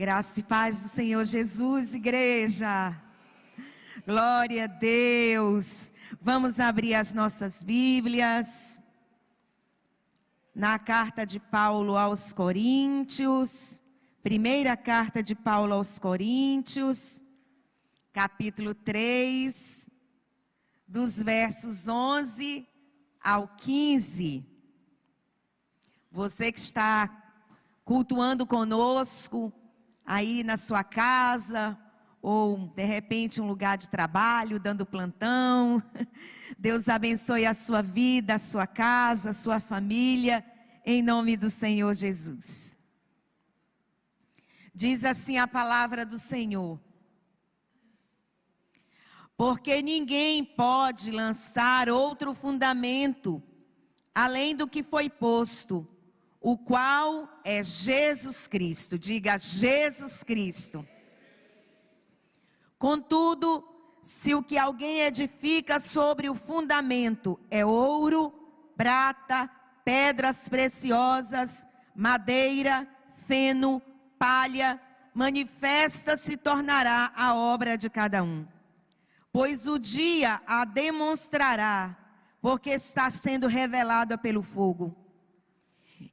Graça e paz do Senhor Jesus, igreja. Glória a Deus. Vamos abrir as nossas Bíblias na carta de Paulo aos Coríntios, primeira carta de Paulo aos Coríntios, capítulo 3, dos versos 11 ao 15. Você que está cultuando conosco, aí na sua casa, ou de repente um lugar de trabalho, dando plantão. Deus abençoe a sua vida, a sua casa, a sua família, em nome do Senhor Jesus. Diz assim a palavra do Senhor: porque ninguém pode lançar outro fundamento, além do que foi posto, o qual é Jesus Cristo. Diga: Jesus Cristo. Contudo, se o que alguém edifica sobre o fundamento é ouro, prata, pedras preciosas, madeira, feno, palha, manifesta se tornará a obra de cada um. Pois o dia a demonstrará, porque está sendo revelada pelo fogo.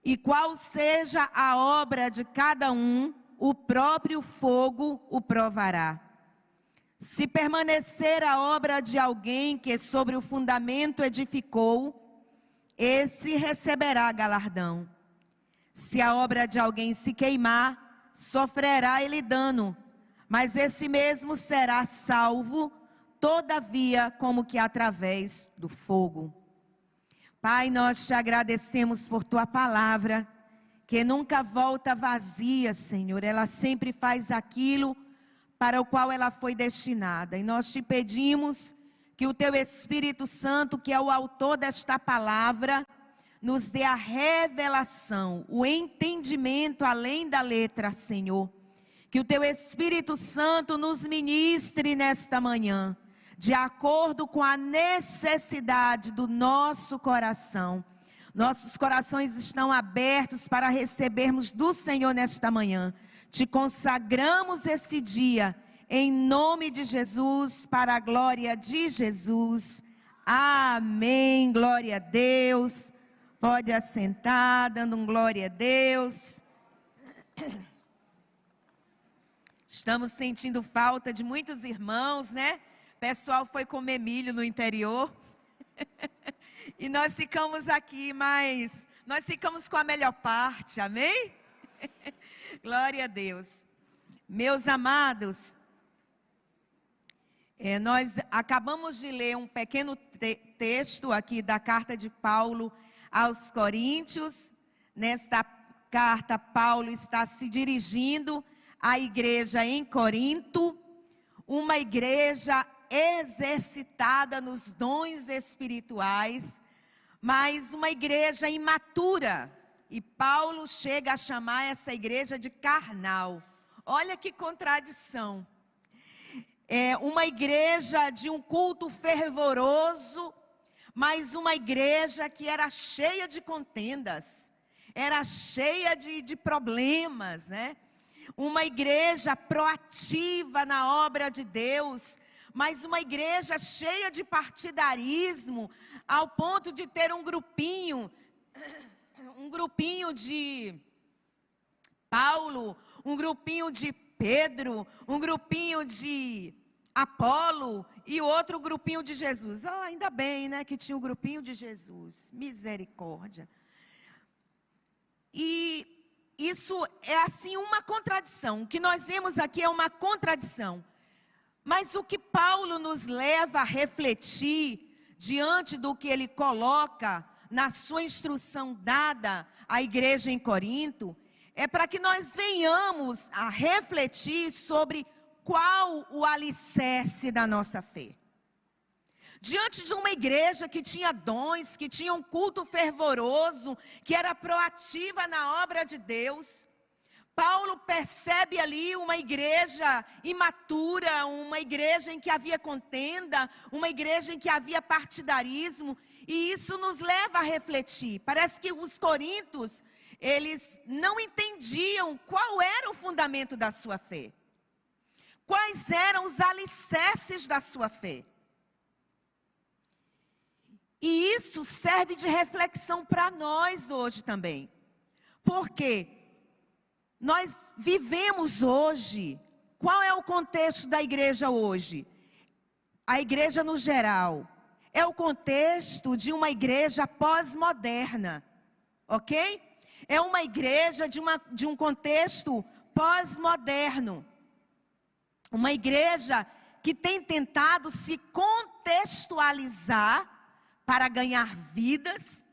E qual seja a obra de cada um, o próprio fogo o provará. Se permanecer a obra de alguém que sobre o fundamento edificou, esse receberá galardão. Se a obra de alguém se queimar, sofrerá ele dano, mas esse mesmo será salvo, todavia como que através do fogo. Pai, nós te agradecemos por tua palavra, que nunca volta vazia, Senhor. Ela sempre faz aquilo para o qual ela foi destinada. E nós te pedimos que o teu Espírito Santo, que é o autor desta palavra, nos dê a revelação, o entendimento além da letra, Senhor. Que o teu Espírito Santo nos ministre nesta manhã, de acordo com a necessidade do nosso coração. Nossos corações estão abertos para recebermos do Senhor nesta manhã. Te consagramos esse dia, em nome de Jesus, para a glória de Jesus. Amém. Glória a Deus. Pode assentar, dando um glória a Deus. Estamos sentindo falta de muitos irmãos, né? O pessoal foi comer milho no interior. E nós ficamos aqui, mas nós ficamos com a melhor parte, amém? Glória a Deus. Meus amados, nós acabamos de ler um pequeno texto aqui da carta de Paulo aos Coríntios. Nesta carta, Paulo está se dirigindo à igreja em Corinto, uma igreja exercitada nos dons espirituais, mas uma igreja imatura. E Paulo chega a chamar essa igreja de carnal. Olha que contradição. É uma igreja de um culto fervoroso, mas uma igreja que era cheia de contendas, era cheia de problemas, né? Uma igreja proativa na obra de Deus, mas uma igreja cheia de partidarismo, ao ponto de ter um grupinho de Paulo, um grupinho de Pedro, um grupinho de Apolo e outro grupinho de Jesus. Ainda bem, né, que tinha o grupinho de Jesus. Misericórdia. E isso é assim uma contradição. O que nós vemos aqui é uma contradição. Mas o que Paulo nos leva a refletir diante do que ele coloca na sua instrução dada à igreja em Corinto, é para que nós venhamos a refletir sobre qual o alicerce da nossa fé. Diante de uma igreja que tinha dons, que tinha um culto fervoroso, que era proativa na obra de Deus, Paulo percebe ali uma igreja imatura, uma igreja em que havia contenda, uma igreja em que havia partidarismo, e isso nos leva a refletir. Parece que os coríntios, eles não entendiam qual era o fundamento da sua fé. Quais eram os alicerces da sua fé. E isso serve de reflexão para nós hoje também. Porque nós vivemos hoje, qual é o contexto da igreja hoje? A igreja no geral, é o contexto de uma igreja pós-moderna, ok? É uma igreja de um contexto pós-moderno. Uma igreja que tem tentado se contextualizar para ganhar vidas.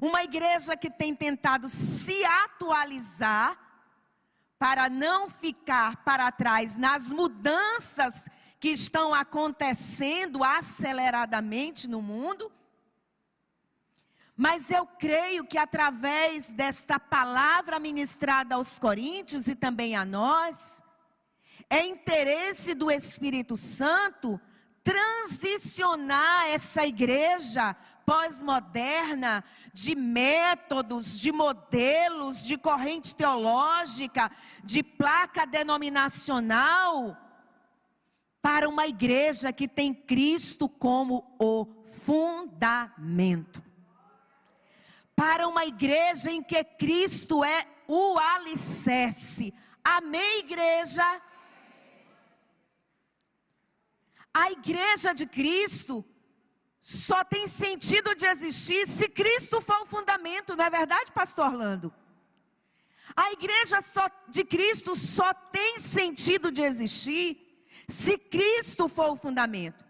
Uma igreja que tem tentado se atualizar para não ficar para trás nas mudanças que estão acontecendo aceleradamente no mundo. Mas eu creio que através desta palavra ministrada aos coríntios e também a nós, é interesse do Espírito Santo transicionar essa igreja pós-moderna de métodos, de modelos, de corrente teológica, de placa denominacional, para uma igreja que tem Cristo como o fundamento. Para uma igreja em que Cristo é o alicerce. Amém, igreja? A igreja de Cristo só tem sentido de existir se Cristo for o fundamento, não é verdade, pastor Orlando? A igreja de Cristo só tem sentido de existir se Cristo for o fundamento.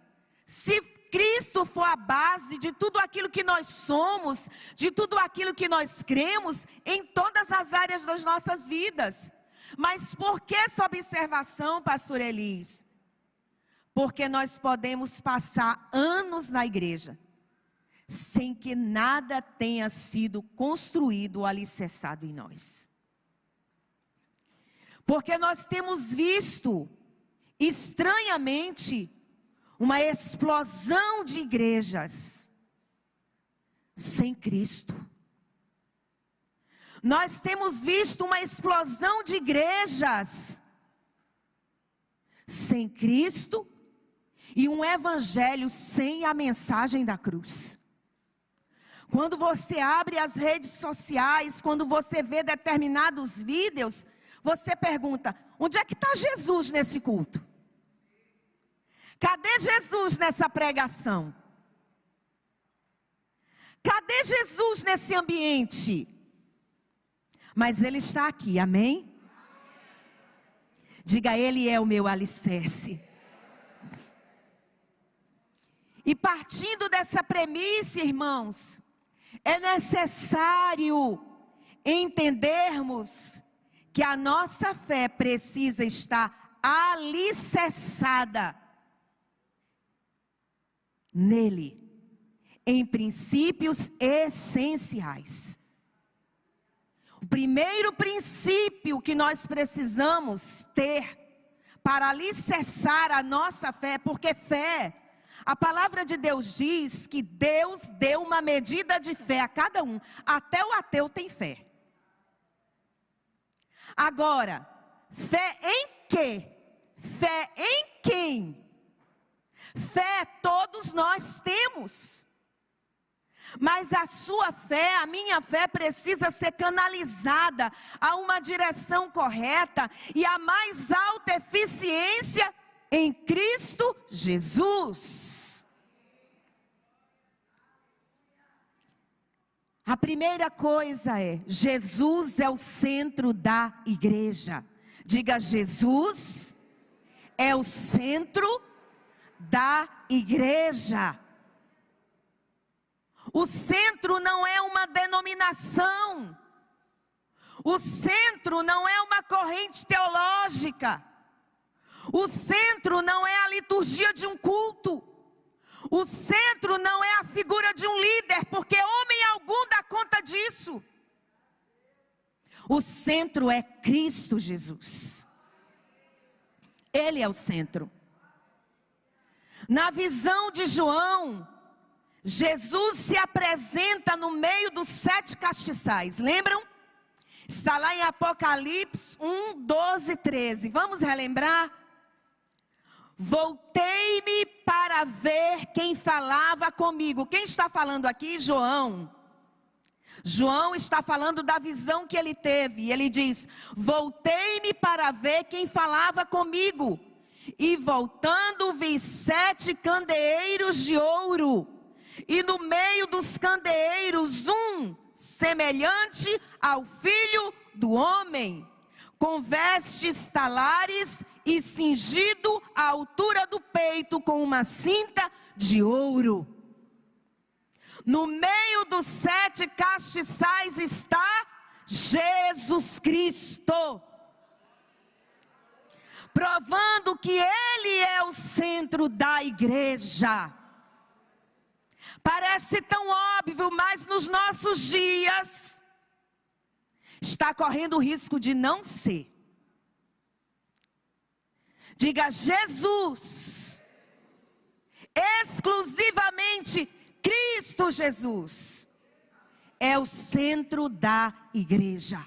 Se Cristo for a base de tudo aquilo que nós somos, de tudo aquilo que nós cremos, em todas as áreas das nossas vidas. Mas por que essa observação, pastor Elis? Porque nós podemos passar anos na igreja, sem que nada tenha sido construído ou alicerçado em nós. Porque nós temos visto, estranhamente, uma explosão de igrejas sem Cristo. Nós temos visto uma explosão de igrejas sem Cristo e um evangelho sem a mensagem da cruz. Quando você abre as redes sociais, quando você vê determinados vídeos, você pergunta: onde é que está Jesus nesse culto? Cadê Jesus nessa pregação? Cadê Jesus nesse ambiente? Mas Ele está aqui, amém? Diga: Ele é o meu alicerce. E partindo dessa premissa, irmãos, é necessário entendermos que a nossa fé precisa estar alicerçada nele, em princípios essenciais. O primeiro princípio que nós precisamos ter para alicerçar a nossa fé, porque fé, a palavra de Deus diz que Deus deu uma medida de fé a cada um. Até o ateu tem fé. Agora, fé em quê? Fé em quem? Fé todos nós temos. Mas a sua fé, a minha fé precisa ser canalizada a uma direção correta e a mais alta eficiência em Cristo Jesus. A primeira coisa é: Jesus é o centro da igreja. Diga: Jesus é o centro da igreja. O centro não é uma denominação. O centro não é uma corrente teológica. O centro não é a liturgia de um culto. O centro não é a figura de um líder, porque homem algum dá conta disso. O centro é Cristo Jesus. Ele é o centro. Na visão de João, Jesus se apresenta no meio dos 7 castiçais, lembram? Está lá em Apocalipse 1, 12, 13. Vamos relembrar? Voltei-me para ver quem falava comigo. Quem está falando aqui? João. João está falando da visão que ele teve. E ele diz: voltei-me para ver quem falava comigo. E voltando vi 7 candeeiros de ouro. E no meio dos candeeiros um semelhante ao Filho do Homem, com vestes talares e cingido à altura do peito com uma cinta de ouro. No meio dos 7 castiçais está Jesus Cristo, provando que Ele é o centro da igreja. Parece tão óbvio, mas nos nossos dias está correndo o risco de não ser. Diga: Jesus, exclusivamente Cristo Jesus, é o centro da igreja.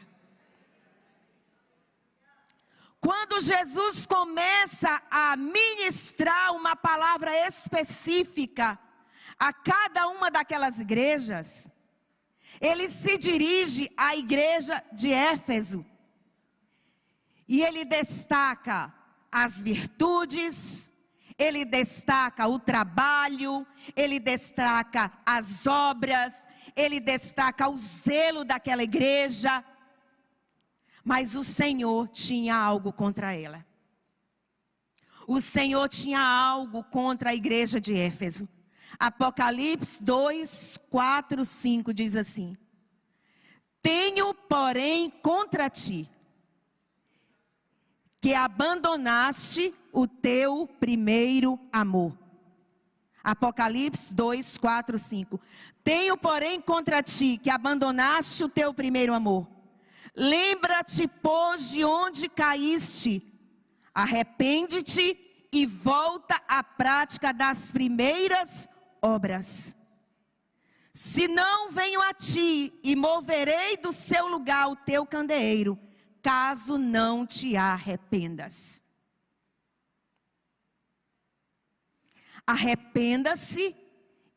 Quando Jesus começa a ministrar uma palavra específica a cada uma daquelas igrejas, ele se dirige à igreja de Éfeso. E ele destaca as virtudes, ele destaca o trabalho, ele destaca as obras, ele destaca o zelo daquela igreja. Mas o Senhor tinha algo contra ela. O Senhor tinha algo contra a igreja de Éfeso. Apocalipse 2, 4, 5 diz assim: tenho, porém, contra ti, que abandonaste o teu primeiro amor. Apocalipse 2, 4, 5. Tenho, porém, contra ti, que abandonaste o teu primeiro amor. Lembra-te, pois, de onde caíste. Arrepende-te e volta à prática das primeiras obras. Se não, venho a ti e moverei do seu lugar o teu candeeiro, caso não te arrependas. Arrependa-se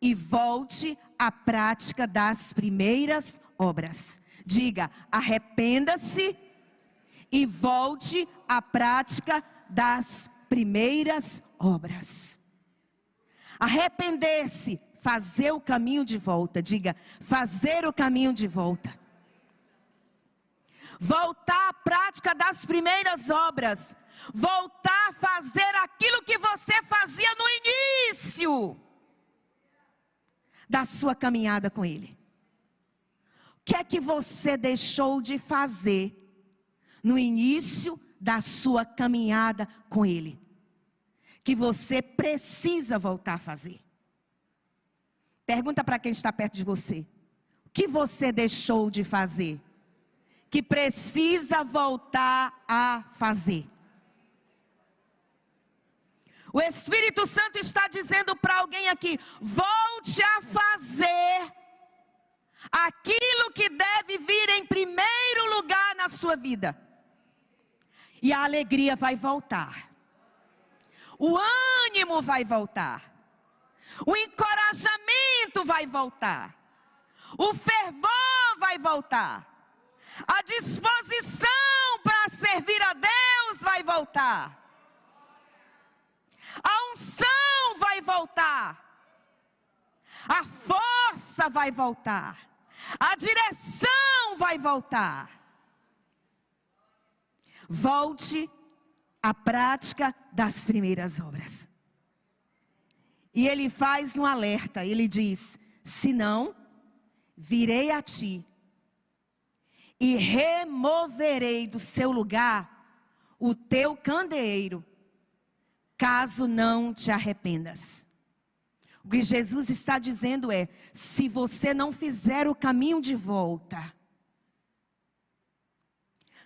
e volte à prática das primeiras obras. Diga: arrependa-se e volte à prática das primeiras obras. Arrepender-se, fazer o caminho de volta. Diga: fazer o caminho de volta. Voltar à prática das primeiras obras. Voltar a fazer aquilo que você fazia no início da sua caminhada com Ele. O que é que você deixou de fazer no início da sua caminhada com Ele, que você precisa voltar a fazer? Pergunta para quem está perto de você: o que você deixou de fazer, que precisa voltar a fazer? O Espírito Santo está dizendo para alguém aqui: volte a fazer aquilo que deve vir em primeiro lugar na sua vida. E a alegria vai voltar. O ânimo vai voltar. O encorajamento vai voltar. O fervor vai voltar. A disposição para servir a Deus vai voltar. A unção vai voltar. A força vai voltar. A direção vai voltar. Volte à prática das primeiras obras. E ele faz um alerta. Ele diz: se não, virei a ti e removerei do seu lugar o teu candeeiro, caso não te arrependas. O que Jesus está dizendo é: se você não fizer o caminho de volta,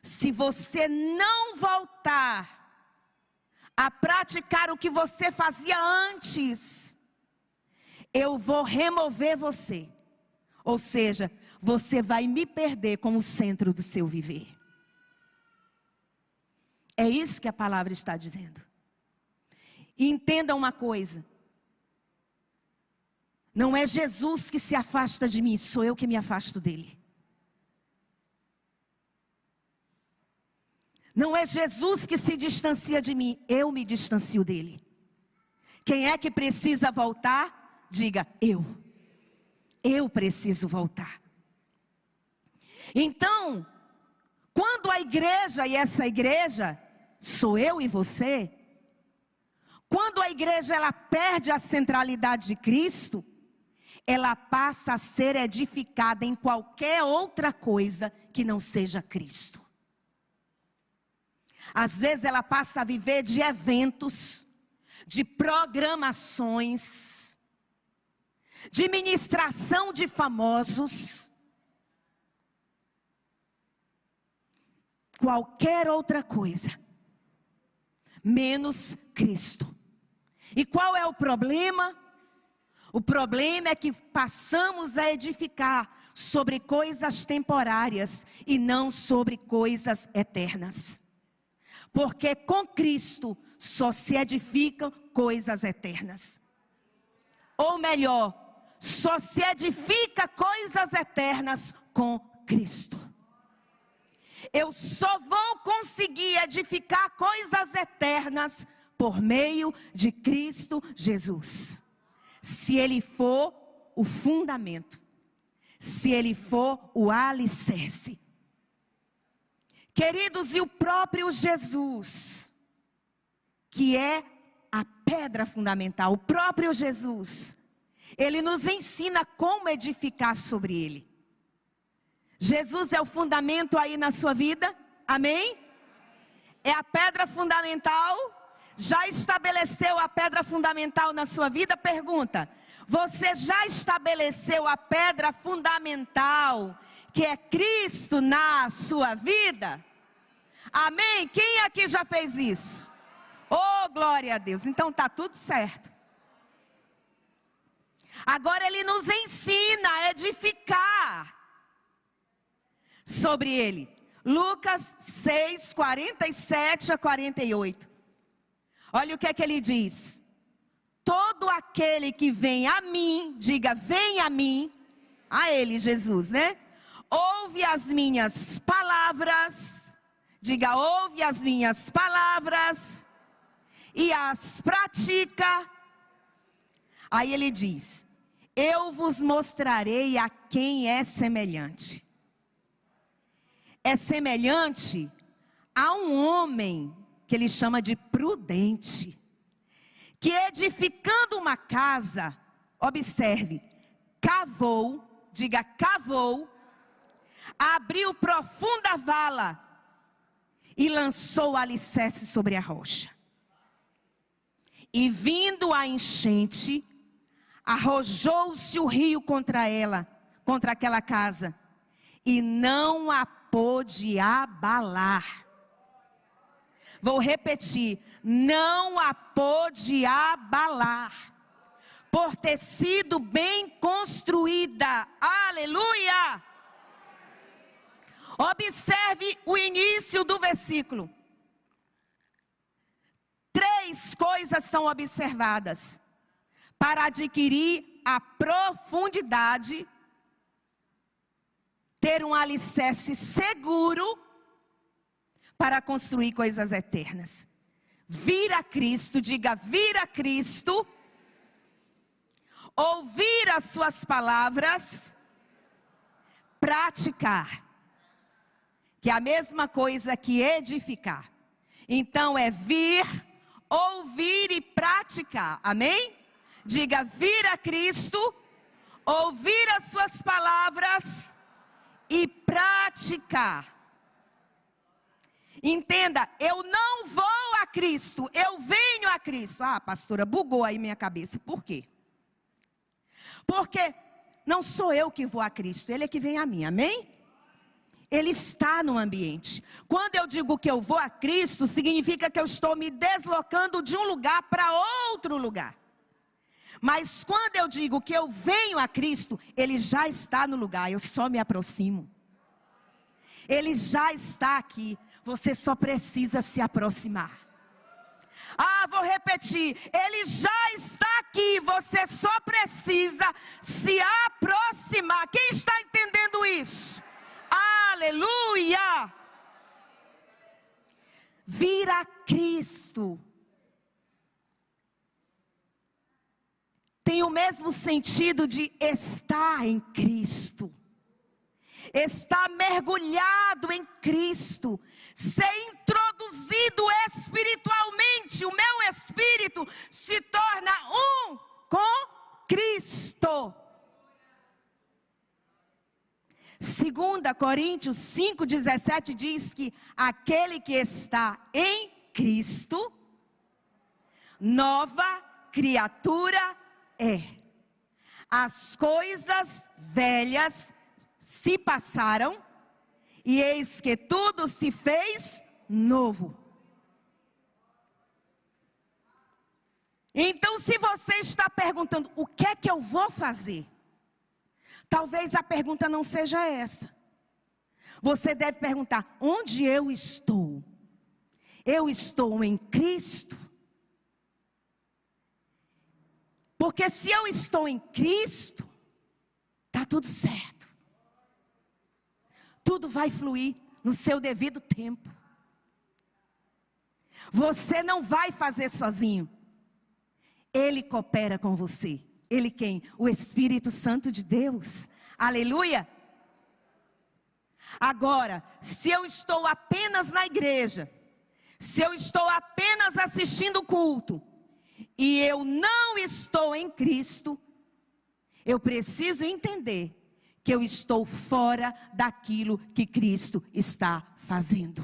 se você não voltar a praticar o que você fazia antes, eu vou remover você. Ou seja, você vai me perder como centro do seu viver. É isso que a palavra está dizendo. E entenda uma coisa. Não é Jesus que se afasta de mim, sou eu que me afasto dele. Não é Jesus que se distancia de mim, eu me distancio dele. Quem é que precisa voltar? Diga, eu. Eu preciso voltar. Então, quando a igreja, e essa igreja sou eu e você, quando a igreja ela perde a centralidade de Cristo, ela passa a ser edificada em qualquer outra coisa que não seja Cristo. Às vezes ela passa a viver de eventos, de programações, de ministração de famosos, qualquer outra coisa, menos Cristo. E qual é o problema? O problema é que passamos a edificar sobre coisas temporárias e não sobre coisas eternas. Porque com Cristo só se edificam coisas eternas. Ou melhor, só se edifica coisas eternas com Cristo. Eu só vou conseguir edificar coisas eternas por meio de Cristo Jesus. Se Ele for o fundamento, se Ele for o alicerce. Queridos, e o próprio Jesus, que é a pedra fundamental, o próprio Jesus, Ele nos ensina como edificar sobre Ele. Jesus é o fundamento aí na sua vida, amém? É a pedra fundamental? Já estabeleceu a pedra fundamental na sua vida? Pergunta, você já estabeleceu a pedra fundamental, que é Cristo na sua vida? Amém? Quem aqui já fez isso? Oh, glória a Deus. Então está tudo certo. Agora Ele nos ensina a edificar sobre Ele. Lucas 6, 47 a 48. Olha o que é que Ele diz. Todo aquele que vem a mim, diga, vem a mim, a Ele, Jesus, né? Ouve as minhas palavras, diga, ouve as minhas palavras e as pratica. Aí Ele diz, eu vos mostrarei a quem é semelhante. É semelhante a um homem que Ele chama de prudente, que edificando uma casa, observe, cavou, diga, cavou, abriu profunda vala e lançou o alicerce sobre a rocha. E vindo a enchente, arrojou-se o rio contra ela, contra aquela casa, e não a pôde abalar. Vou repetir, não a pôde abalar, por ter sido bem construída. Aleluia! Observe o início do versículo. 3 coisas são observadas para adquirir a profundidade, ter um alicerce seguro para construir coisas eternas. Vir a Cristo, diga, vir a Cristo, ouvir as suas palavras, praticar, que é a mesma coisa que edificar. Então é vir, ouvir e praticar, amém? Diga, vir a Cristo, ouvir as suas palavras e praticar. Entenda, eu não vou a Cristo, eu venho a Cristo. Ah, pastora, bugou aí minha cabeça. Por quê? Porque não sou eu que vou a Cristo, Ele é que vem a mim, amém? Ele está no ambiente. Quando eu digo que eu vou a Cristo, significa que eu estou me deslocando de um lugar para outro lugar. Mas quando eu digo que eu venho a Cristo, Ele já está no lugar, eu só me aproximo. Ele já está aqui, você só precisa se aproximar. Vou repetir, Ele já está aqui, você só precisa se aproximar. Quem está entendendo isso? Aleluia! Vir a Cristo tem o mesmo sentido de estar em Cristo, estar mergulhado em Cristo, ser introduzido espiritualmente. O meu espírito se torna um com Cristo. 2 Coríntios 5,17 diz que aquele que está em Cristo, nova criatura é. As coisas velhas se passaram, e eis que tudo se fez novo. Então, se você está perguntando, o que é que eu vou fazer? Talvez a pergunta não seja essa. Você deve perguntar, onde eu estou? Eu estou em Cristo? Porque se eu estou em Cristo, está tudo certo. Tudo vai fluir no seu devido tempo. Você não vai fazer sozinho. Ele coopera com você. Ele quem? O Espírito Santo de Deus. Aleluia. Agora, se eu estou apenas na igreja, se eu estou apenas assistindo o culto, e eu não estou em Cristo, eu preciso entender que eu estou fora daquilo que Cristo está fazendo.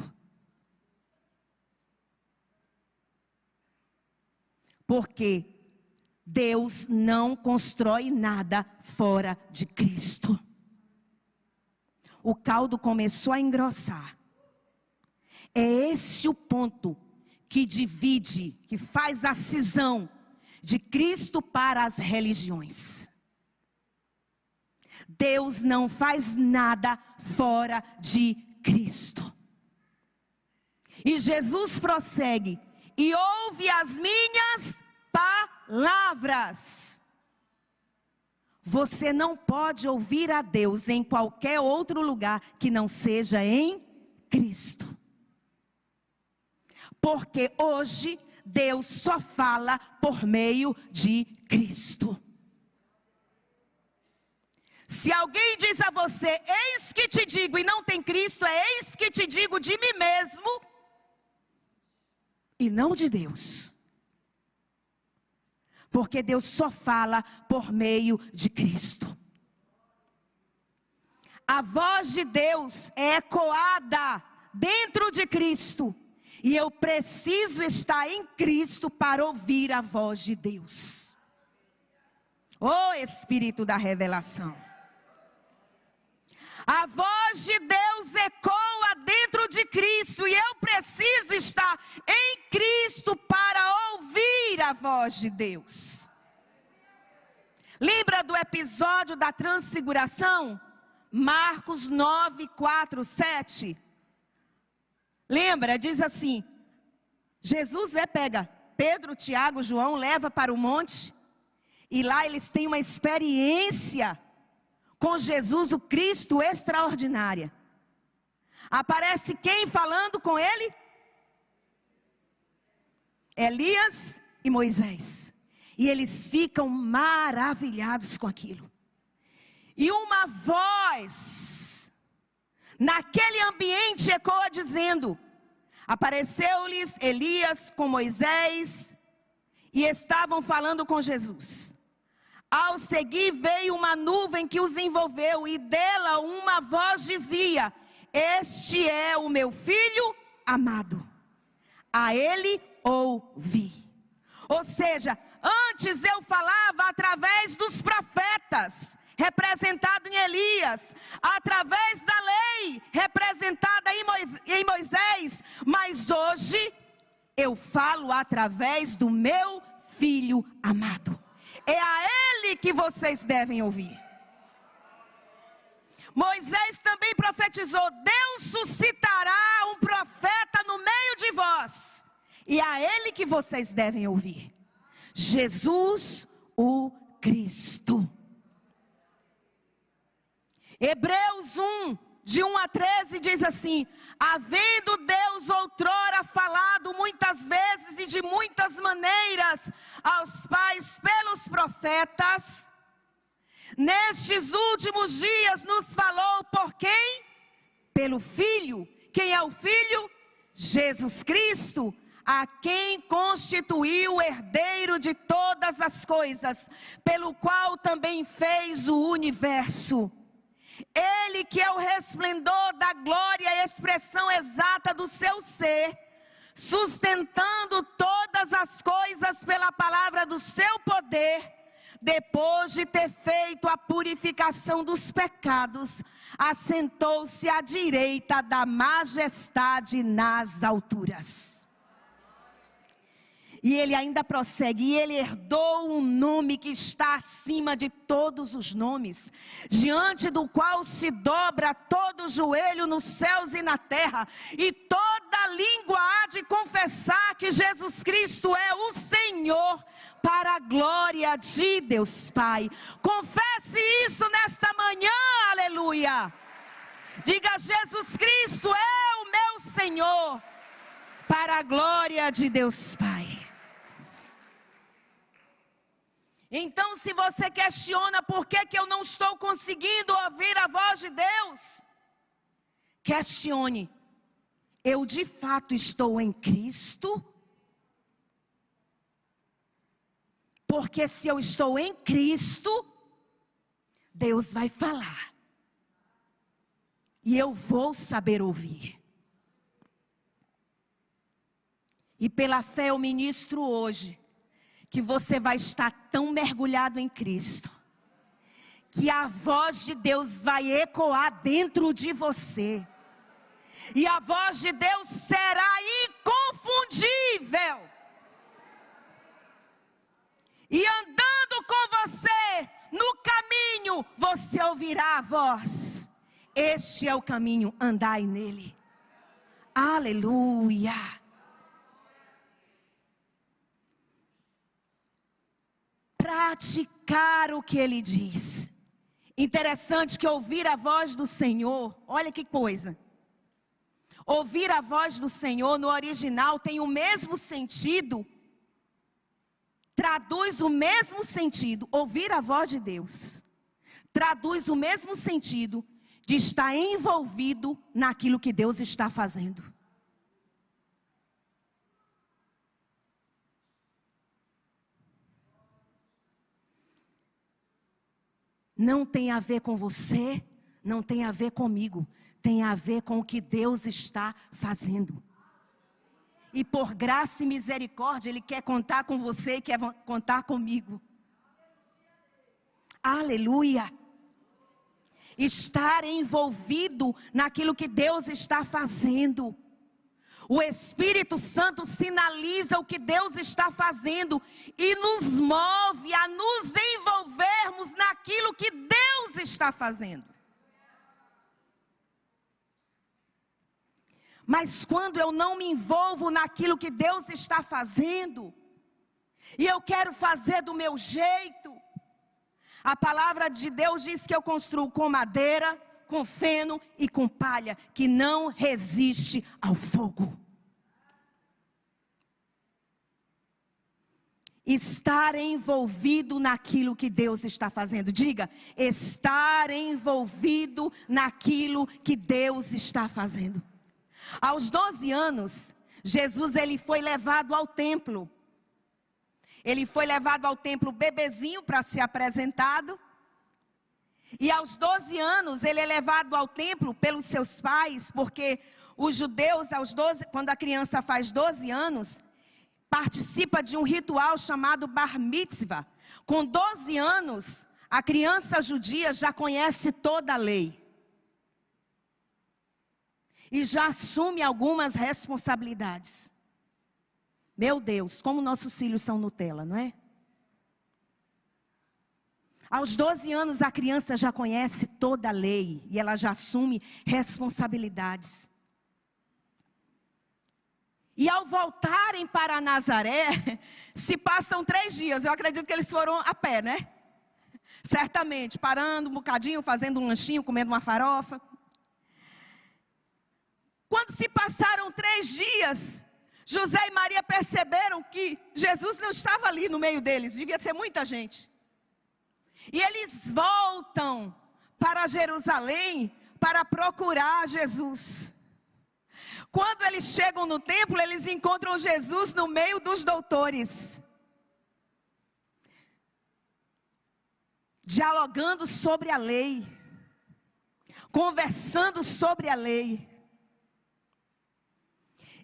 Porque Deus não constrói nada fora de Cristo. O caldo começou a engrossar. É esse o ponto que divide, que faz a cisão de Cristo para as religiões. Deus não faz nada fora de Cristo. E Jesus prossegue, e ouve as minhas palavras. Você não pode ouvir a Deus em qualquer outro lugar que não seja em Cristo. Porque hoje Deus só fala por meio de Cristo. Se alguém diz a você, eis que te digo, e não tem Cristo, é eis que te digo de mim mesmo, e não de Deus. Porque Deus só fala por meio de Cristo. A voz de Deus é ecoada dentro de Cristo. E eu preciso estar em Cristo para ouvir a voz de Deus. Ô Espírito da revelação. A voz de Deus ecoa dentro de Cristo. E eu preciso estar em Cristo para ouvir a voz de Deus. Lembra do episódio da transfiguração? Marcos 9, 4, 7. Lembra, diz assim, Jesus pega Pedro, Tiago, João, leva para o monte, e lá eles têm uma experiência com Jesus, o Cristo, extraordinária. Aparece quem falando com ele? Elias e Moisés. E eles ficam maravilhados com aquilo. E uma voz naquele ambiente ecoa dizendo, apareceu-lhes Elias com Moisés e estavam falando com Jesus. Ao seguir veio uma nuvem que os envolveu e dela uma voz dizia, este é o meu filho amado, a ele ouvi. Ou seja, antes eu falava através dos profetas, representado em Elias, através da lei, representada em Moisés, mas hoje eu falo através do meu filho amado. É a Ele que vocês devem ouvir. Moisés também profetizou: Deus suscitará um profeta no meio de vós, e a Ele que vocês devem ouvir. Jesus o Cristo. Hebreus 1, de 1 a 13 diz assim: havendo Deus outrora falado muitas vezes e de muitas maneiras aos pais pelos profetas, nestes últimos dias nos falou por quem? Pelo Filho. Quem é o Filho? Jesus Cristo, a quem constituiu o herdeiro de todas as coisas, pelo qual também fez o universo. Ele que é o resplendor da glória e a expressão exata do seu ser, sustentando todas as coisas pela palavra do seu poder, depois de ter feito a purificação dos pecados, assentou-se à direita da majestade nas alturas. E ele ainda prossegue: e ele herdou um nome que está acima de todos os nomes, diante do qual se dobra todo o joelho nos céus e na terra, e toda língua há de confessar que Jesus Cristo é o Senhor, para a glória de Deus Pai. Confesse isso nesta manhã, aleluia. Diga: Jesus Cristo é o meu Senhor, para a glória de Deus Pai. Então, se você questiona por que eu não estou conseguindo ouvir a voz de Deus, questione: eu de fato estou em Cristo? Porque se eu estou em Cristo, Deus vai falar, e eu vou saber ouvir. E pela fé eu ministro hoje que você vai estar tão mergulhado em Cristo, que a voz de Deus vai ecoar dentro de você, e a voz de Deus será inconfundível. E andando com você no caminho, você ouvirá a voz: este é o caminho, andai nele. Aleluia. Praticar o que ele diz. Interessante que ouvir a voz do Senhor, olha que coisa. Ouvir a voz do Senhor no original tem o mesmo sentido, traduz o mesmo sentido. Ouvir a voz de Deus traduz o mesmo sentido de estar envolvido naquilo que Deus está fazendo. Não tem a ver com você, não tem a ver comigo, tem a ver com o que Deus está fazendo. E por graça e misericórdia, Ele quer contar com você e quer contar comigo. Aleluia. Estar envolvido naquilo que Deus está fazendo. O Espírito Santo sinaliza o que Deus está fazendo e nos move a nos envolvermos naquilo que Deus está fazendo. Mas quando eu não me envolvo naquilo que Deus está fazendo, e eu quero fazer do meu jeito, a palavra de Deus diz que eu construo com madeira, com feno e com palha, que não resiste ao fogo. Estar envolvido naquilo que Deus está fazendo. Diga: estar envolvido naquilo que Deus está fazendo. Aos 12 anos, Jesus ele foi levado ao templo. Ele foi levado ao templo bebezinho para ser apresentado. E aos 12 anos, ele é levado ao templo pelos seus pais, porque os judeus, quando a criança faz 12 anos, participa de um ritual chamado Bar Mitzvah. Com 12 anos, a criança judia já conhece toda a lei. E já assume algumas responsabilidades. Meu Deus, como nossos filhos são Nutella, não é? Aos 12 anos a criança já conhece toda a lei e ela já assume responsabilidades. E ao voltarem para Nazaré, se passam 3 dias. Eu acredito que eles foram a pé, né? Certamente, parando um bocadinho, fazendo um lanchinho, comendo uma farofa. Quando se passaram 3 dias, José e Maria perceberam que Jesus não estava ali no meio deles. Devia ser muita gente. E eles voltam para Jerusalém para procurar Jesus. Quando eles chegam no templo, eles encontram Jesus no meio dos doutores, dialogando sobre a lei, conversando sobre a lei.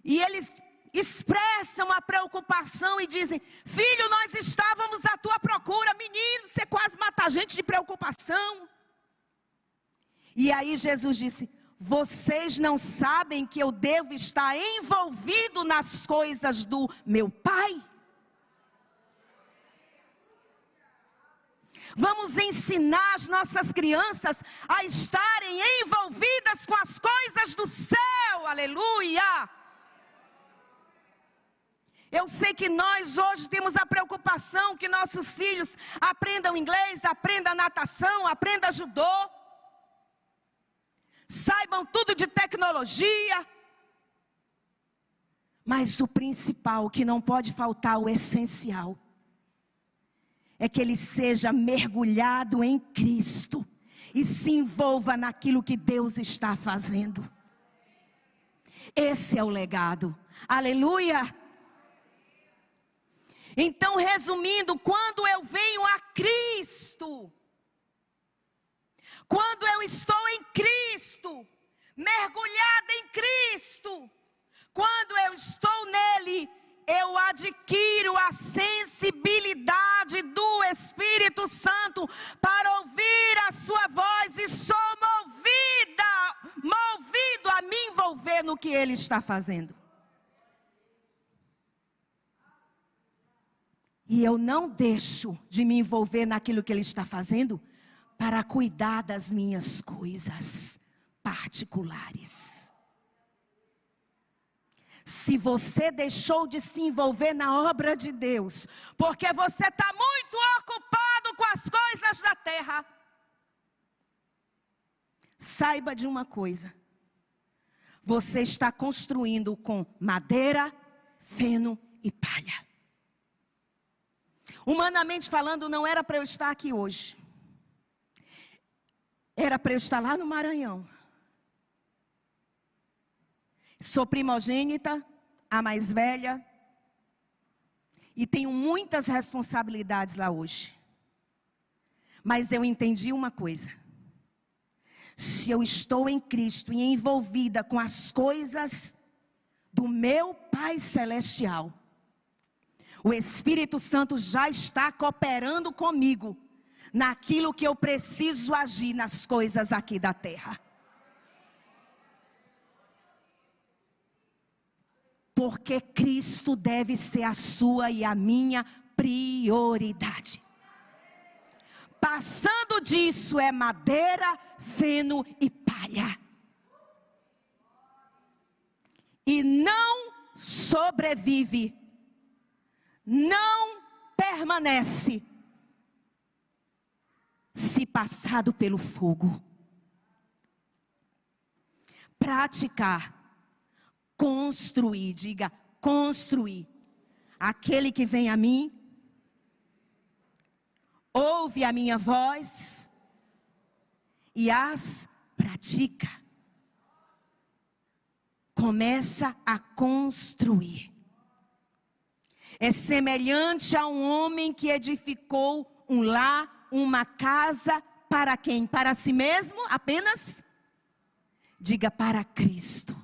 E eles expressam a preocupação e dizem: filho, nós estávamos à tua procura. Menino, você quase mata a gente de preocupação. E aí Jesus disse: vocês não sabem que eu devo estar envolvido nas coisas do meu Pai? Vamos ensinar as nossas crianças a estarem envolvidas com as coisas do céu. Aleluia! Eu sei que nós hoje temos a preocupação que nossos filhos aprendam inglês, aprendam natação, aprendam judô, saibam tudo de tecnologia. Mas o principal, que não pode faltar, o essencial, é que ele seja mergulhado em Cristo e se envolva naquilo que Deus está fazendo. Esse é o legado. Aleluia! Então, resumindo, quando eu venho a Cristo, quando eu estou em Cristo, mergulhada em Cristo, quando eu estou nele, eu adquiro a sensibilidade do Espírito Santo para ouvir a sua voz e sou movido a me envolver no que ele está fazendo. E eu não deixo de me envolver naquilo que ele está fazendo para cuidar das minhas coisas particulares. Se você deixou de se envolver na obra de Deus, porque você está muito ocupado com as coisas da terra, saiba de uma coisa: você está construindo com madeira, feno e palha. Humanamente falando, não era para eu estar aqui hoje. Era para eu estar lá no Maranhão. Sou primogênita, a mais velha, e tenho muitas responsabilidades lá hoje. Mas eu entendi uma coisa: se eu estou em Cristo e envolvida com as coisas do meu Pai Celestial, o Espírito Santo já está cooperando comigo naquilo que eu preciso agir nas coisas aqui da terra. Porque Cristo deve ser a sua e a minha prioridade. Passando disso é madeira, feno e palha. E não sobrevive, não permanece se passado pelo fogo. Praticar, construir, diga construir. Aquele que vem a mim, ouve a minha voz e as pratica. Começa a construir. É semelhante a um homem que edificou um lar, uma casa, para quem? Para si mesmo apenas? Diga, para Cristo.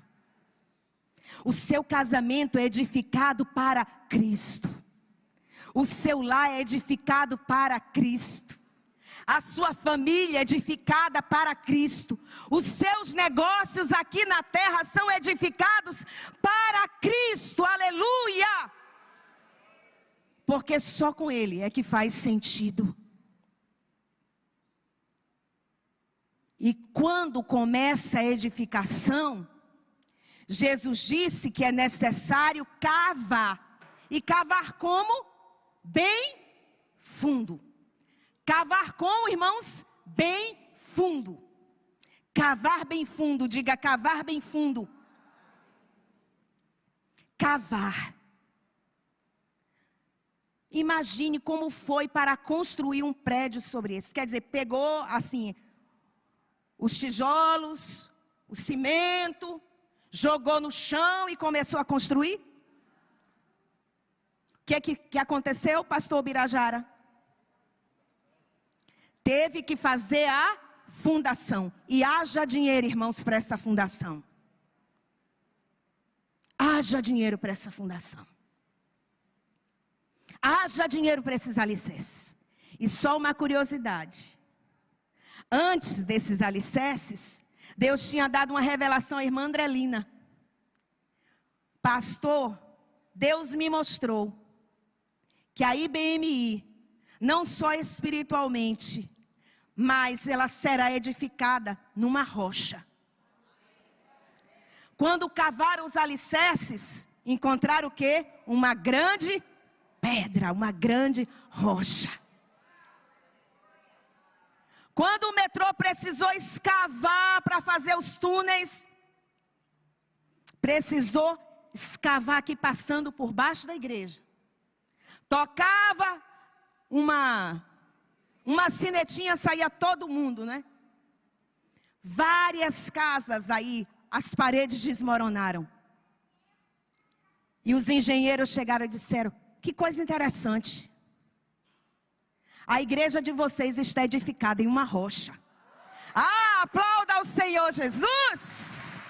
O seu casamento é edificado para Cristo. O seu lar é edificado para Cristo. A sua família é edificada para Cristo. Os seus negócios aqui na terra são edificados para Cristo. Aleluia! Porque só com Ele é que faz sentido. E quando começa a edificação, Jesus disse que é necessário cavar. E cavar como? Bem fundo. Cavar como, irmãos? Bem fundo. Cavar bem fundo, diga cavar bem fundo. Cavar. Imagine como foi para construir um prédio sobre esse. Quer dizer, pegou assim, os tijolos, o cimento, jogou no chão e começou a construir? O que aconteceu, pastor Birajara? Teve que fazer a fundação. E haja dinheiro, irmãos, para essa fundação. Haja dinheiro para essa fundação. Haja dinheiro para esses alicerces. E só uma curiosidade. Antes desses alicerces, Deus tinha dado uma revelação à irmã Andrelina. Pastor, Deus me mostrou que a IBMI, não só espiritualmente, mas ela será edificada numa rocha. Quando cavaram os alicerces, encontraram o quê? Uma grande pedra, uma grande rocha. Quando o metrô precisou escavar para fazer os túneis, precisou escavar aqui passando por baixo da igreja. Tocava uma sinetinha, saía todo mundo, né? Várias casas aí, as paredes desmoronaram. E os engenheiros chegaram e disseram: que coisa interessante. A igreja de vocês está edificada em uma rocha. Ah, aplauda ao Senhor Jesus.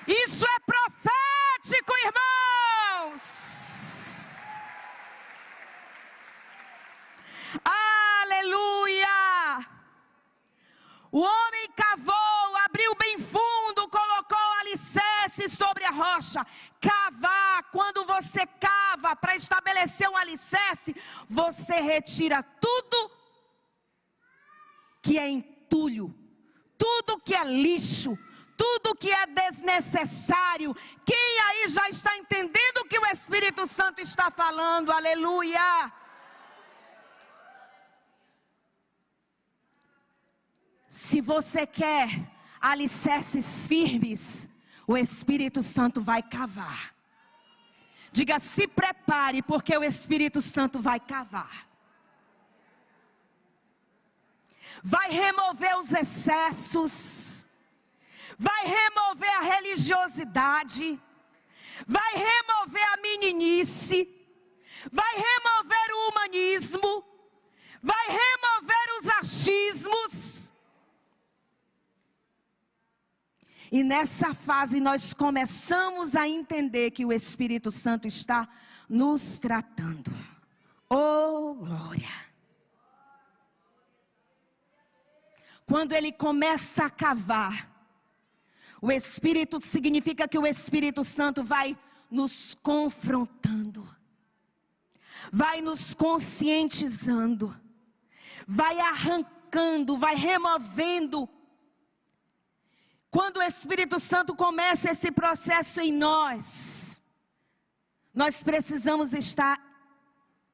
Isso é profético, irmãos. Aleluia. O homem cavou, abriu bem fundo, colocou o alicerce sobre a rocha. Cavar, quando você cava para estabelecer um alicerce, você retira tudo que é entulho, tudo que é lixo, tudo que é desnecessário. Quem aí já está entendendo o que o Espírito Santo está falando? Aleluia! Se você quer alicerces firmes, o Espírito Santo vai cavar. Diga: se prepare, porque o Espírito Santo vai cavar. Vai remover os excessos. Vai remover a religiosidade. Vai remover a meninice. Vai remover o humanismo. Vai remover os achismos. E nessa fase nós começamos a entender que o Espírito Santo está nos tratando. Oh, glória! Quando ele começa a cavar, o Espírito significa que o Espírito Santo vai nos confrontando, vai nos conscientizando, vai arrancando, vai removendo. Quando o Espírito Santo começa esse processo em nós, nós precisamos estar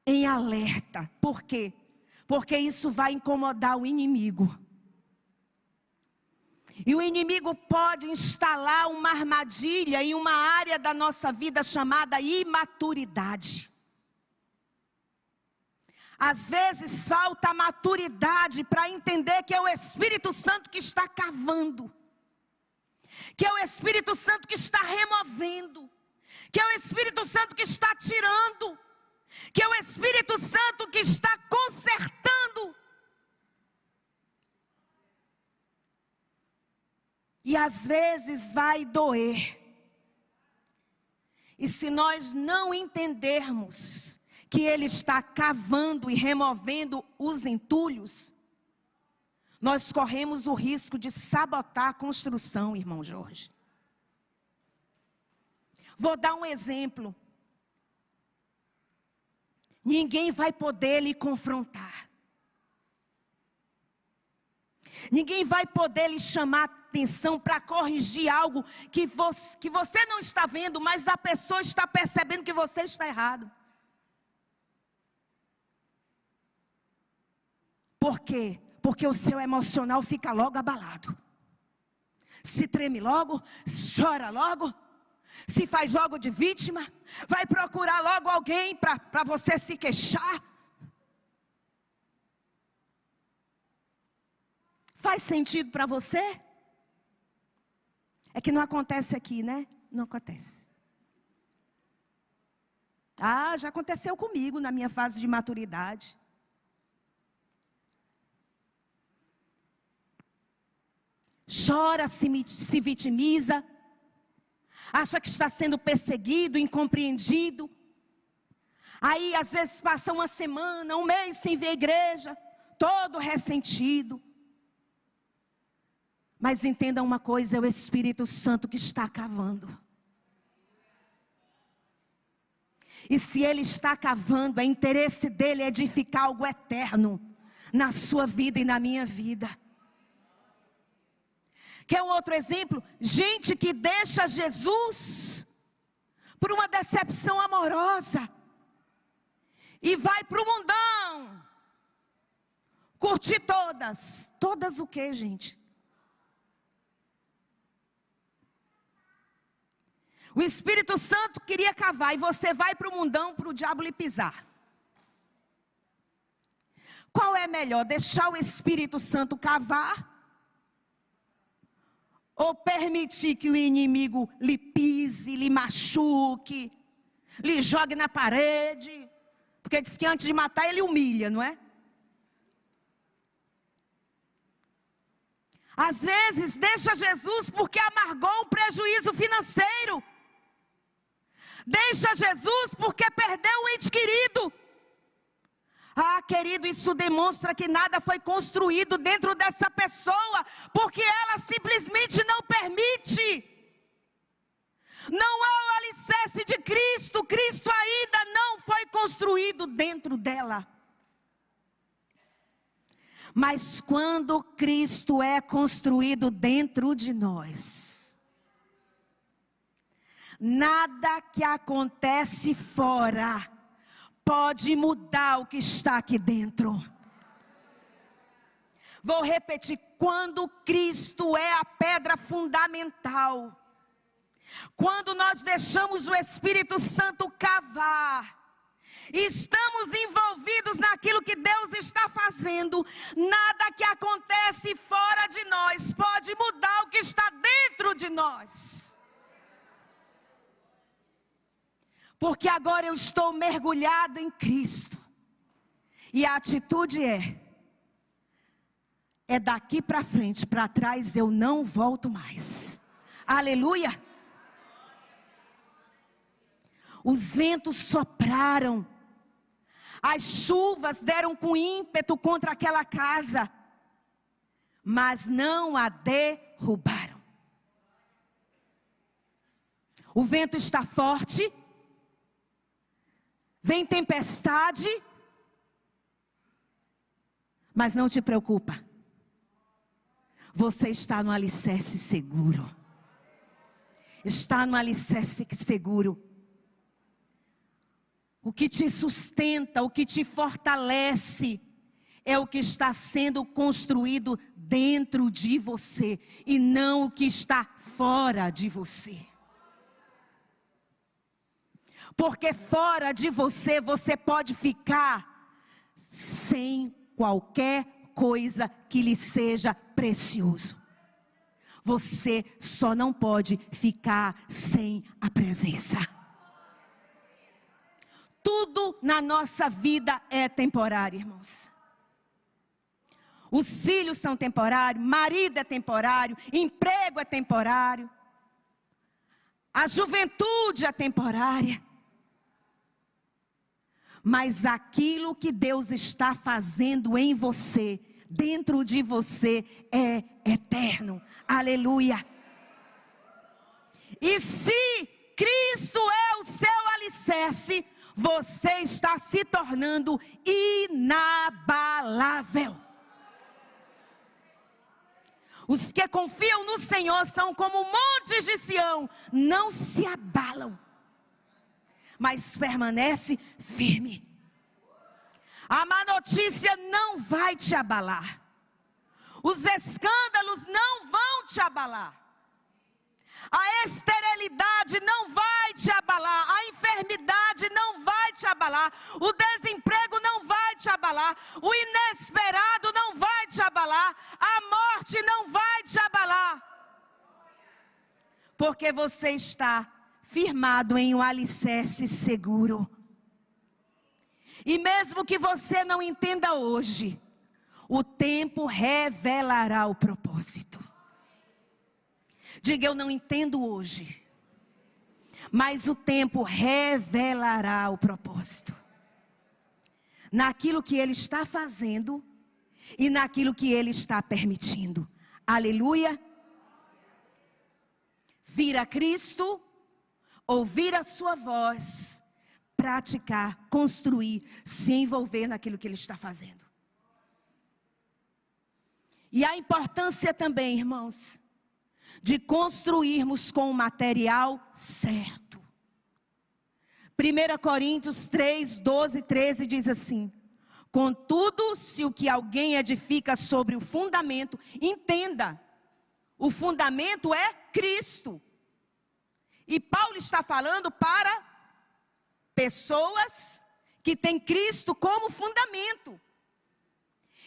em alerta. Por quê? Porque isso vai incomodar o inimigo. E o inimigo pode instalar uma armadilha em uma área da nossa vida chamada imaturidade. Às vezes falta maturidade para entender que é o Espírito Santo que está cavando. Que é o Espírito Santo que está removendo. Que é o Espírito Santo que está tirando. Que é o Espírito Santo que está consertando. E às vezes vai doer. E se nós não entendermos que Ele está cavando e removendo os entulhos, nós corremos o risco de sabotar a construção, irmão Jorge. Vou dar um exemplo. Ninguém vai poder lhe confrontar. Ninguém vai poder lhe chamar atenção para corrigir algo que você não está vendo, mas a pessoa está percebendo que você está errado. Por quê? Porque o seu emocional fica logo abalado. Se treme logo, chora logo, se faz logo de vítima, vai procurar logo alguém para você se queixar. Faz sentido para você? É que não acontece aqui, né? Não acontece. Ah, já aconteceu comigo na minha fase de maturidade. Chora, se vitimiza, acha que está sendo perseguido, incompreendido. Aí às vezes passa uma semana, um mês sem ver a igreja, todo ressentido. Mas entenda uma coisa, é o Espírito Santo que está cavando. E se Ele está cavando, é interesse dEle edificar algo eterno na sua vida e na minha vida. Quer um outro exemplo? Gente que deixa Jesus por uma decepção amorosa e vai para o mundão curtir todas. Todas o quê, gente? O Espírito Santo queria cavar e você vai para o mundão para o diabo lhe pisar. Qual é melhor? Deixar o Espírito Santo cavar? Ou permitir que o inimigo lhe pise, lhe machuque, lhe jogue na parede? Porque diz que antes de matar ele humilha, não é? Às vezes deixa Jesus porque amargou um prejuízo financeiro. Deixa Jesus porque perdeu um ente querido. Ah, querido, isso demonstra que nada foi construído dentro dessa pessoa, porque ela simplesmente não permite. Não há o alicerce de Cristo. Cristo ainda não foi construído dentro dela. Mas quando Cristo é construído dentro de nós, nada que acontece fora pode mudar o que está aqui dentro. Vou repetir, quando Cristo é a pedra fundamental, quando nós deixamos o Espírito Santo cavar, estamos envolvidos naquilo que Deus está fazendo, nada que acontece fora de nós pode mudar o que está dentro de nós. Porque agora eu estou mergulhado em Cristo. E a atitude é daqui para frente, para trás eu não volto mais. Aleluia. Os ventos sopraram. As chuvas deram com ímpeto contra aquela casa. Mas não a derrubaram. O vento está forte. Vem tempestade, mas não te preocupa. Você está no alicerce seguro. Está no alicerce seguro. O que te sustenta, o que te fortalece, é o que está sendo construído dentro de você e não o que está fora de você. Porque fora de você, você pode ficar sem qualquer coisa que lhe seja precioso. Você só não pode ficar sem a presença. Tudo na nossa vida é temporário, irmãos. Os filhos são temporários, marido é temporário, emprego é temporário. A juventude é temporária. Mas aquilo que Deus está fazendo em você, dentro de você, é eterno. Aleluia. E se Cristo é o seu alicerce, você está se tornando inabalável. Os que confiam no Senhor são como montes de Sião, não se abalam, mas permanece firme. A má notícia não vai te abalar. Os escândalos não vão te abalar. A esterilidade não vai te abalar. A enfermidade não vai te abalar. O desemprego não vai te abalar. O inesperado não vai te abalar. A morte não vai te abalar. Porque você está firmado em um alicerce seguro. E mesmo que você não entenda hoje, o tempo revelará o propósito. Diga, eu não entendo hoje, mas o tempo revelará o propósito. Naquilo que Ele está fazendo e naquilo que Ele está permitindo. Aleluia. Vir a Cristo, ouvir a sua voz, praticar, construir, se envolver naquilo que Ele está fazendo. E a importância também, irmãos, de construirmos com o material certo. 1 Coríntios 3, 12 e 13 diz assim: contudo, se o que alguém edifica sobre o fundamento, entenda, o fundamento é Cristo. E Paulo está falando para pessoas que têm Cristo como fundamento.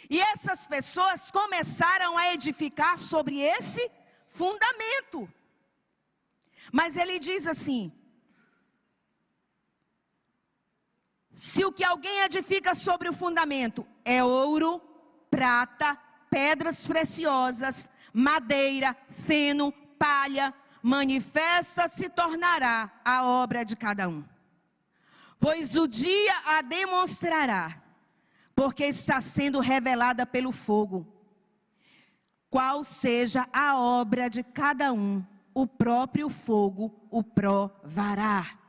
E essas pessoas começaram a edificar sobre esse fundamento. Mas ele diz assim: se o que alguém edifica sobre o fundamento é ouro, prata, pedras preciosas, madeira, feno, palha, manifesta se tornará a obra de cada um. Pois o dia a demonstrará, porque está sendo revelada pelo fogo, qual seja a obra de cada um, o próprio fogo o provará.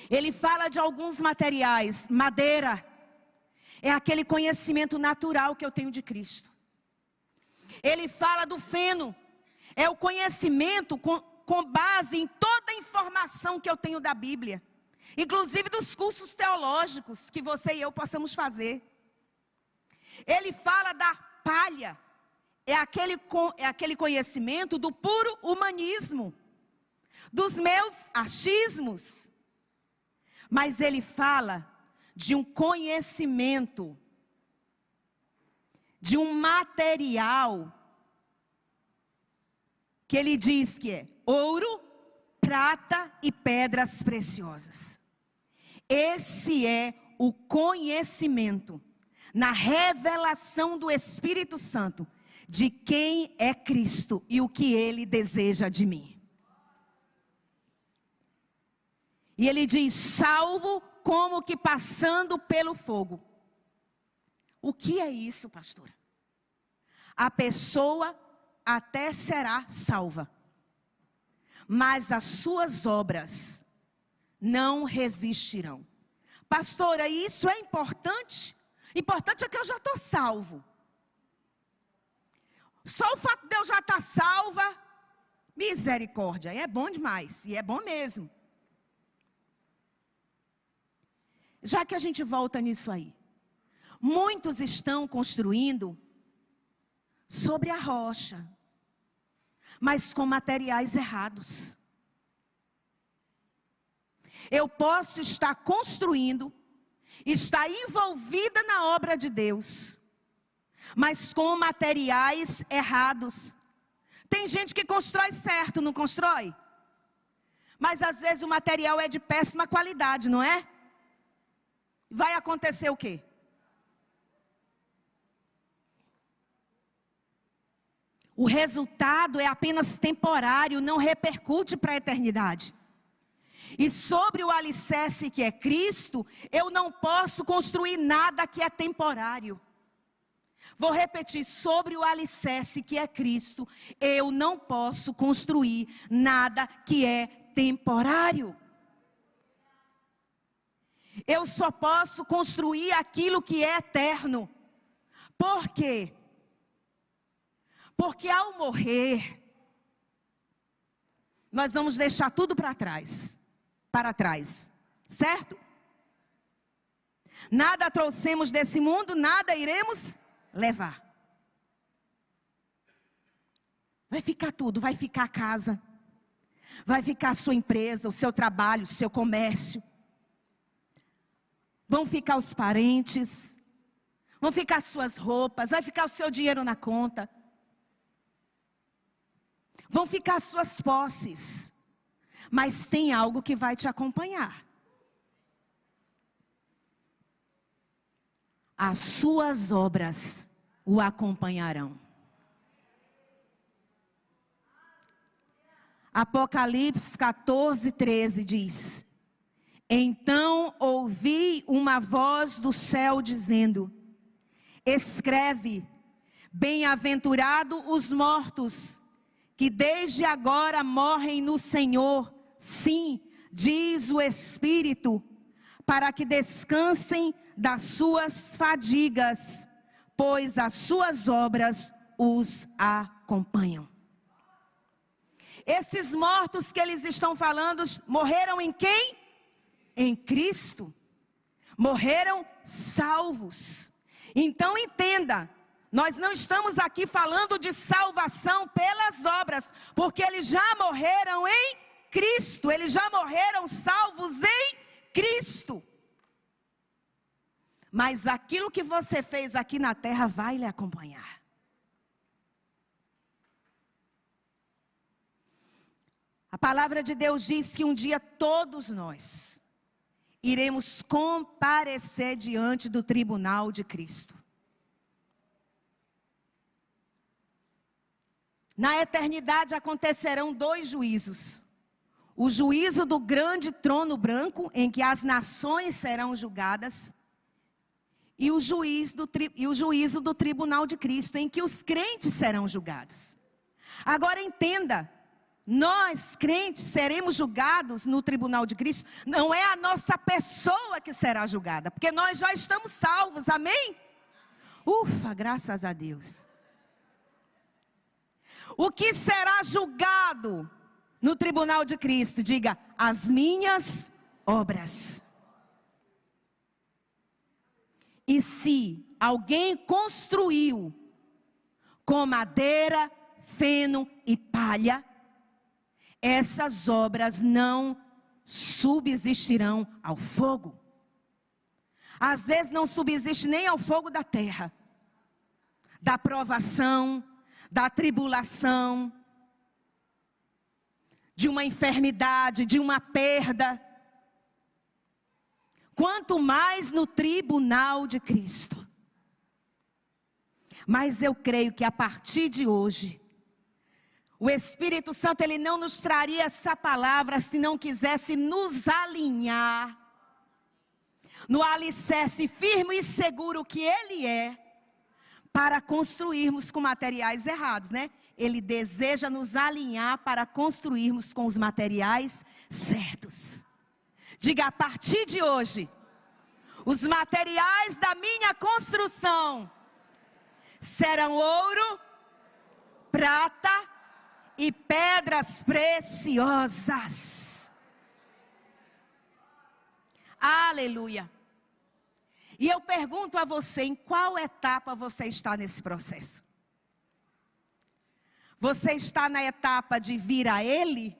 Ele fala de alguns materiais. Madeira é aquele conhecimento natural que eu tenho de Cristo. Ele fala do feno, é o conhecimento com base em toda a informação que eu tenho da Bíblia, inclusive dos cursos teológicos que você e eu possamos fazer. Ele fala da palha, é aquele conhecimento do puro humanismo, dos meus achismos. Mas ele fala de um conhecimento, de um material, que ele diz que é ouro, prata e pedras preciosas. Esse é o conhecimento, na revelação do Espírito Santo, de quem é Cristo e o que Ele deseja de mim. E ele diz: salvo como que passando pelo fogo. O que é isso, pastora? A pessoa até será salva, mas as suas obras não resistirão. Pastora, isso é importante? Importante é que eu já estou salvo. Só o fato de eu já estar salva, misericórdia, é bom demais, e é bom mesmo. Já que a gente volta nisso aí, muitos estão construindo sobre a rocha, mas com materiais errados. Eu posso estar construindo, estar envolvida na obra de Deus, mas com materiais errados. Tem gente que constrói certo, não constrói? Mas às vezes o material é de péssima qualidade, não é? Vai acontecer o quê? O resultado é apenas temporário, não repercute para a eternidade. E sobre o alicerce que é Cristo, eu não posso construir nada que é temporário. Vou repetir: sobre o alicerce que é Cristo, eu não posso construir nada que é temporário. Eu só posso construir aquilo que é eterno. Por quê? Porque ao morrer, nós vamos deixar tudo para trás, certo? Nada trouxemos desse mundo, nada iremos levar. Vai ficar tudo, vai ficar a casa, vai ficar a sua empresa, o seu trabalho, o seu comércio. Vão ficar os parentes, vão ficar as suas roupas, vai ficar o seu dinheiro na conta. Vão ficar as suas posses, mas tem algo que vai te acompanhar. As suas obras o acompanharão. Apocalipse 14:13 diz: então ouvi uma voz do céu dizendo: escreve, bem-aventurado os mortos, que desde agora morrem no Senhor, sim, diz o Espírito, para que descansem das suas fadigas, pois as suas obras os acompanham. Esses mortos que eles estão falando, morreram em quem? Em Cristo. Morreram salvos. Então entenda, nós não estamos aqui falando de salvação pelas obras, porque eles já morreram em Cristo, eles já morreram salvos em Cristo. Mas aquilo que você fez aqui na terra vai lhe acompanhar. A palavra de Deus diz que um dia todos nós iremos comparecer diante do tribunal de Cristo. Na eternidade acontecerão 2 juízos. O juízo do grande trono branco, em que as nações serão julgadas, e o juízo do tribunal de Cristo, em que os crentes serão julgados. Agora entenda, nós crentes seremos julgados no tribunal de Cristo, não é a nossa pessoa que será julgada, porque nós já estamos salvos, amém? Ufa, graças a Deus. O que será julgado no tribunal de Cristo? Diga, as minhas obras. E se alguém construiu com madeira, feno e palha, essas obras não subsistirão ao fogo. Às vezes não subsiste nem ao fogo da terra, da provação, da tribulação, de uma enfermidade, de uma perda. Quanto mais no tribunal de Cristo. Mas eu creio que a partir de hoje, o Espírito Santo, Ele não nos traria essa palavra se não quisesse nos alinhar no alicerce firme e seguro que Ele é, para construirmos com materiais errados, né? Ele deseja nos alinhar para construirmos com os materiais certos. Diga, a partir de hoje, os materiais da minha construção serão ouro, prata e pedras preciosas. Aleluia. E eu pergunto a você, em qual etapa você está nesse processo? Você está na etapa de vir a Ele?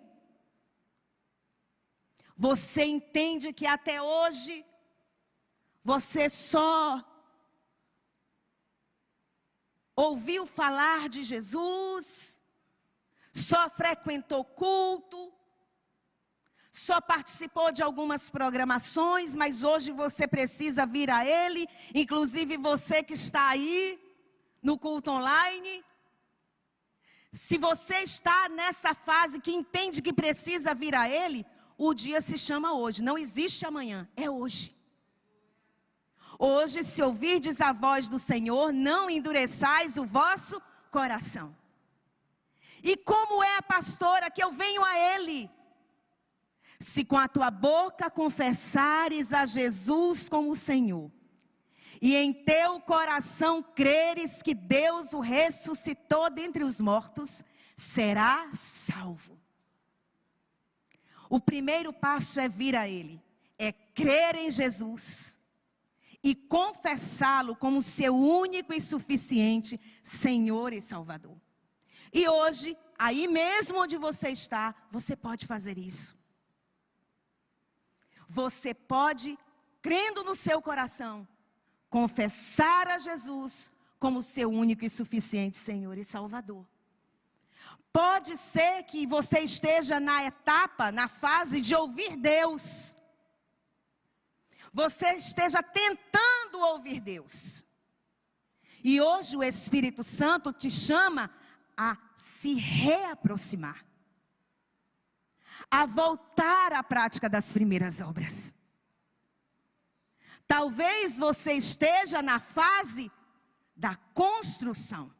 Você entende que até hoje você só ouviu falar de Jesus, só frequentou culto, só participou de algumas programações, mas hoje você precisa vir a Ele, inclusive você que está aí no culto online. Se você está nessa fase que entende que precisa vir a Ele, o dia se chama hoje, não existe amanhã, é hoje. Hoje, se ouvirdes a voz do Senhor, não endureçais o vosso coração. E como é, pastora, que eu venho a Ele? Se com a tua boca confessares a Jesus como o Senhor, e em teu coração creres que Deus o ressuscitou dentre os mortos, serás salvo. O primeiro passo é vir a Ele, é crer em Jesus e confessá-lo como seu único e suficiente Senhor e Salvador. E hoje, aí mesmo onde você está, você pode fazer isso. Você pode, crendo no seu coração, confessar a Jesus como seu único e suficiente Senhor e Salvador. Pode ser que você esteja na etapa, na fase de ouvir Deus. Você esteja tentando ouvir Deus. E hoje o Espírito Santo te chama a se reaproximar. A voltar à prática das primeiras obras. Talvez você esteja na fase da construção.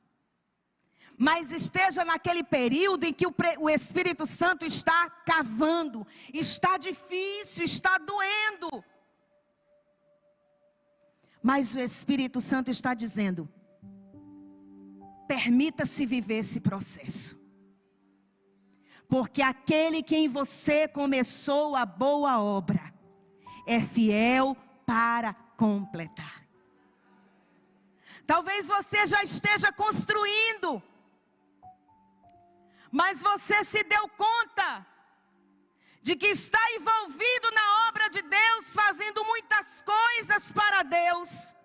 Mas esteja naquele período em que o Espírito Santo está cavando. Está difícil, está doendo. Mas o Espírito Santo está dizendo: permita-se viver esse processo. Porque aquele que em você começou a boa obra é fiel para completar. Talvez você já esteja construindo, mas você se deu conta de que está envolvido na obra de Deus, fazendo muitas coisas para Deus.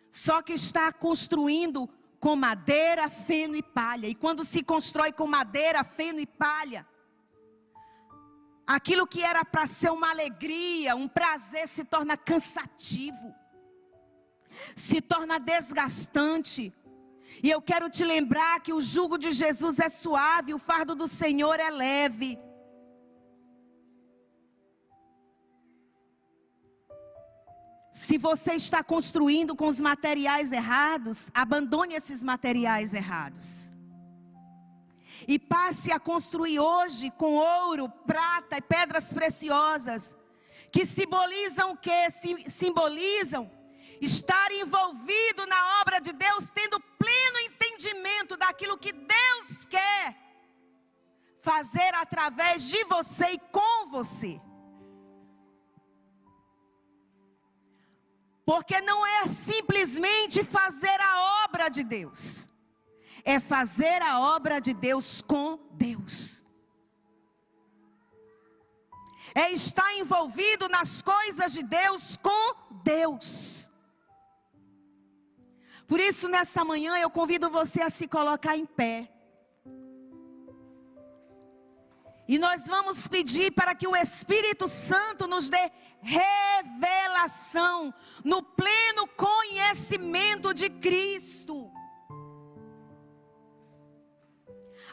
Só que está construindo com madeira, feno e palha. E quando se constrói com madeira, feno e palha, aquilo que era para ser uma alegria, um prazer, se torna cansativo. Se torna desgastante. E eu quero te lembrar que o jugo de Jesus é suave, o fardo do Senhor é leve. Se você está construindo com os materiais errados, abandone esses materiais errados. E passe a construir hoje com ouro, prata e pedras preciosas, que simbolizam o quê? Simbolizam estar envolvido na obra de Deus, tendo pleno entendimento daquilo que Deus quer fazer através de você e com você. Porque não é simplesmente fazer a obra de Deus, é fazer a obra de Deus com Deus. É estar envolvido nas coisas de Deus com Deus. Por isso, nessa manhã, eu convido você a se colocar em pé. E nós vamos pedir para que o Espírito Santo nos dê revelação no pleno conhecimento de Cristo.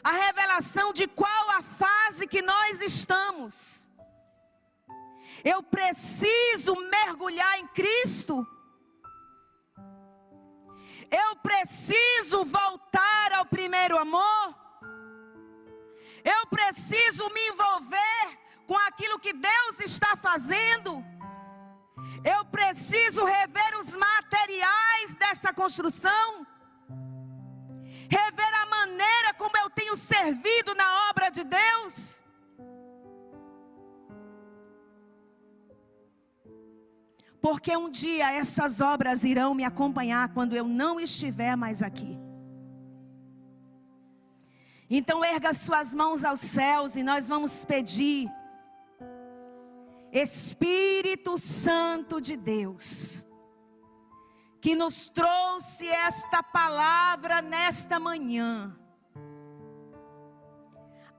A revelação de qual a fase que nós estamos. Eu preciso mergulhar em Cristo. Eu preciso voltar ao primeiro amor. Eu preciso me envolver com aquilo que Deus está fazendo. Eu preciso rever os materiais dessa construção. Rever a maneira como eu tenho servido na obra de Deus. Porque um dia essas obras irão me acompanhar quando eu não estiver mais aqui. Então erga suas mãos aos céus e nós vamos pedir: Espírito Santo de Deus, que nos trouxe esta palavra nesta manhã,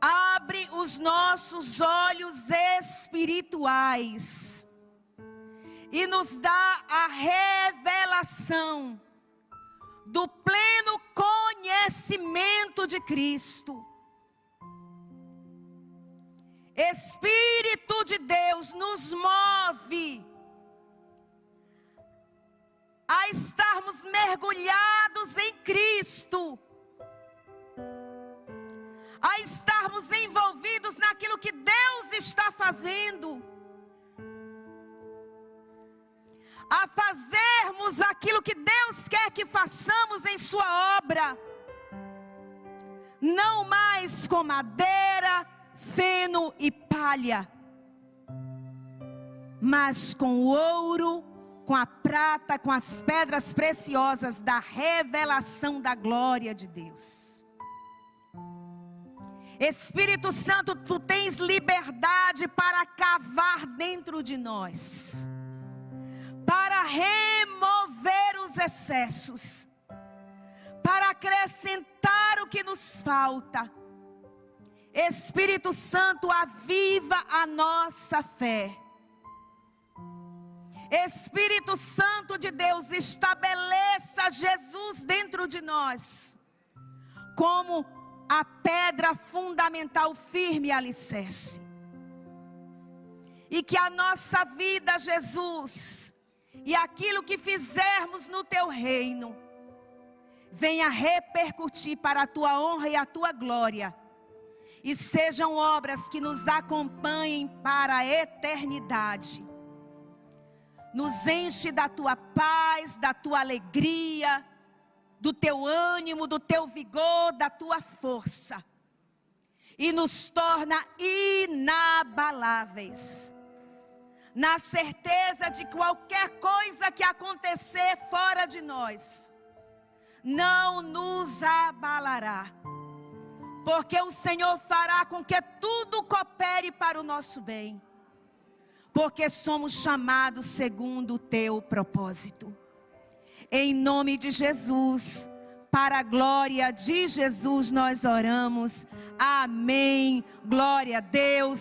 abre os nossos olhos espirituais e nos dá a revelação do pleno conhecimento de Cristo. Espírito de Deus nos move a estarmos mergulhados em Cristo, a estarmos envolvidos naquilo que Deus está fazendo. a fazermos aquilo que Deus quer que façamos em sua obra. Não mais com madeira, feno e palha, mas com o ouro, com a prata, com as pedras preciosas da revelação da glória de Deus. Espírito Santo, tu tens liberdade para cavar dentro de nós, para remover os excessos, para acrescentar o que nos falta. Espírito Santo, aviva a nossa fé. Espírito Santo de Deus, estabeleça Jesus dentro de nós como a pedra fundamental, firme e alicerce. E que a nossa vida, Jesus, e aquilo que fizermos no teu reino, venha repercutir para a tua honra e a tua glória. E sejam obras que nos acompanhem para a eternidade. Nos enche da tua paz, da tua alegria, do teu ânimo, do teu vigor, da tua força. E nos torna inabaláveis, na certeza de que qualquer coisa que acontecer fora de nós não nos abalará. Porque o Senhor fará com que tudo coopere para o nosso bem. Porque somos chamados segundo o teu propósito. Em nome de Jesus, para a glória de Jesus nós oramos. Amém. Glória a Deus.